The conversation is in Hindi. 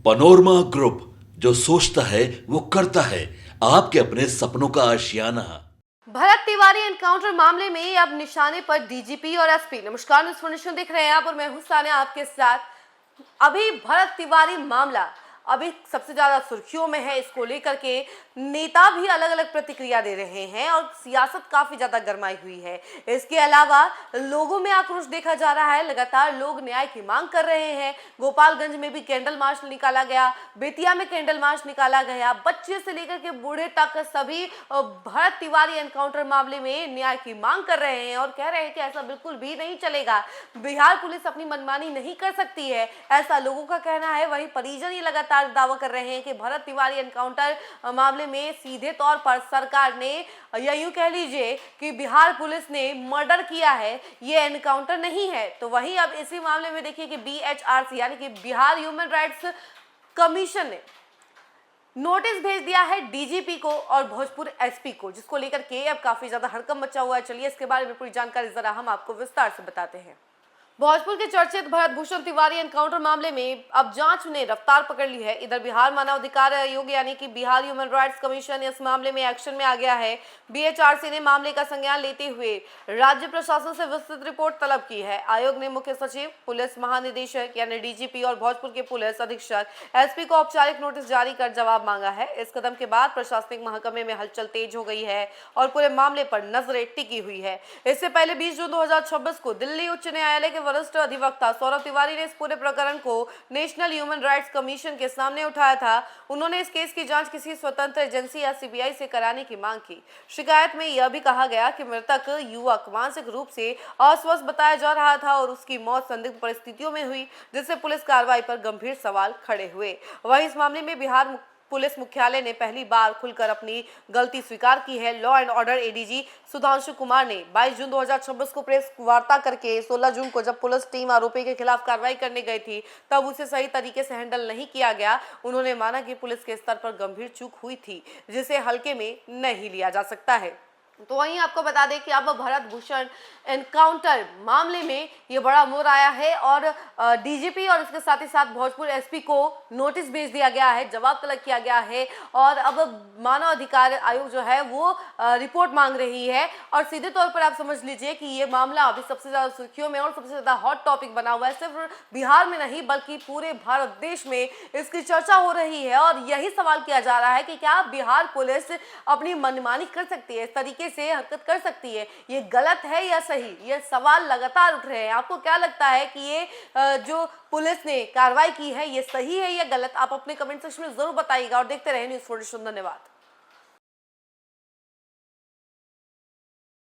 पनोरमा ग्रुप, जो सोचता है वो करता है। आपके अपने सपनों का आशियाना। भरत तिवारी एनकाउंटर मामले में अब निशाने पर डीजीपी और एसपी। नमस्कार, न्यूज़ फॉर देख रहे हैं आप और मैं हूं सानिया आपके साथ। अभी भरत तिवारी मामला अभी सबसे ज्यादा सुर्खियों में है। इसको लेकर के नेता भी अलग अलग प्रतिक्रिया दे रहे हैं और सियासत काफी ज्यादा गरमाई हुई है। इसके अलावा लोगों में आक्रोश देखा जा रहा है। लगातार लोग न्याय की मांग कर रहे हैं। गोपालगंज में भी कैंडल मार्च निकाला गया, बेतिया में कैंडल मार्च निकाला गया। बच्चे से लेकर के बूढ़े तक सभी भरत तिवारी एनकाउंटर मामले में न्याय की मांग कर रहे हैं और कह रहे हैं कि ऐसा बिल्कुल भी नहीं चलेगा। बिहार पुलिस अपनी मनमानी नहीं कर सकती है, ऐसा लोगों का कहना है। वहीं परिजन ये लगातार दावा कर रहे हैं कि भरत तिवारी एनकाउंटर मामले में सीधे तौर पर सरकार ने, या यूं कह लीजिए कि बिहार पुलिस ने मर्डर किया है, ये एनकाउंटर नहीं है। तो वहीं अब इसी मामले में देखिए कि बीएचआरसी यानी कि बिहार ह्यूमन राइट्स कमीशन ने नोटिस भेज दिया है डीजीपी को और भोजपुर एसपी को, जिसको लेकर के अब काफी ज्यादा हड़कंप मचा हुआ है। चलिए इसके बारे में पूरी जानकारी जरा हम आपको विस्तार से बताते हैं। भोजपुर के चर्चित भरत भूषण तिवारी एनकाउंटर मामले में अब जांच ने रफ्तार पकड़ ली है। इधर बिहार मानवाधिकार आयोग यानी कि बिहार ह्यूमन राइट्स कमीशन इस मामले में एक्शन में आ गया है। बीएचआरसी ने मामले का संज्ञान लेते हुए राज्य प्रशासन से विस्तृत रिपोर्ट तलब की है। आयोग ने मुख्य सचिव, पुलिस महानिदेशक यानी डीजीपी और भोजपुर के पुलिस अधीक्षक एसपी को औपचारिक नोटिस जारी कर जवाब मांगा है। इस कदम के बाद प्रशासनिक महकमे में हलचल तेज हो गई है और पूरे मामले पर नजरें टिकी हुई है। इससे पहले 20 जून 2026 को दिल्ली उच्च न्यायालय के वरिष्ठ अधिवक्ता सौरभ तिवारी ने इस पूरे प्रकरण को नेशनल ह्यूमन राइट्स कमीशन के सामने उठाया था। उन्होंने इस केस की जांच किसी स्वतंत्र एजेंसी या सीबीआई से कराने की मांग की। शिकायत में यह भी कहा गया कि मृतक युवक मानसिक रूप से अस्वस्थ बताया जा रहा था और उसकी मौत संदिग्ध परिस्थितियों में हुई, जिससे पुलिस कार्रवाई पर गंभीर सवाल खड़े हुए। वहीं इस मामले में बिहार पुलिस मुख्यालय ने पहली बार खुलकर अपनी गलती स्वीकार की है। Law and order ADG Sudhanshu Kumar ने 22 जून 2026 को प्रेस वार्ता करके 16 जून को जब पुलिस टीम आरोपी के खिलाफ कार्रवाई करने गई थी तब उसे सही तरीके से हैंडल नहीं किया गया। उन्होंने माना कि पुलिस के स्तर पर गंभीर चूक हुई थी, जिसे हल्के में नहीं लिया जा सकता है। तो वहीं आपको बता दें कि अब भरत भूषण एनकाउंटर मामले में ये बड़ा मोड़ आया है और डीजीपी और इसके साथ ही साथ भोजपुर एसपी को नोटिस भेज दिया गया है, जवाब तलब किया गया है और अब मानव अधिकार आयोग जो है वो रिपोर्ट मांग रही है। और सीधे तौर पर आप समझ लीजिए कि ये मामला अभी सबसे ज्यादा सुर्खियों में और सबसे ज्यादा हॉट टॉपिक बना हुआ है। सिर्फ बिहार में नहीं बल्कि पूरे भारत देश में इसकी चर्चा हो रही है और यही सवाल किया जा रहा है कि क्या बिहार पुलिस अपनी मनमानी कर सकती है, इस तरीके से हरकत कर सकती है? ये गलत है या सही? ये सवाल लगातार उठ रहे हैं। आपको क्या लगता है कि ये जो पुलिस ने कार्रवाई की है ये सही है या गलत? आप अपने कमेंट सेक्शन में जरूर बताइएगा और देखते रहे न्यूज़ 4। धन्यवाद।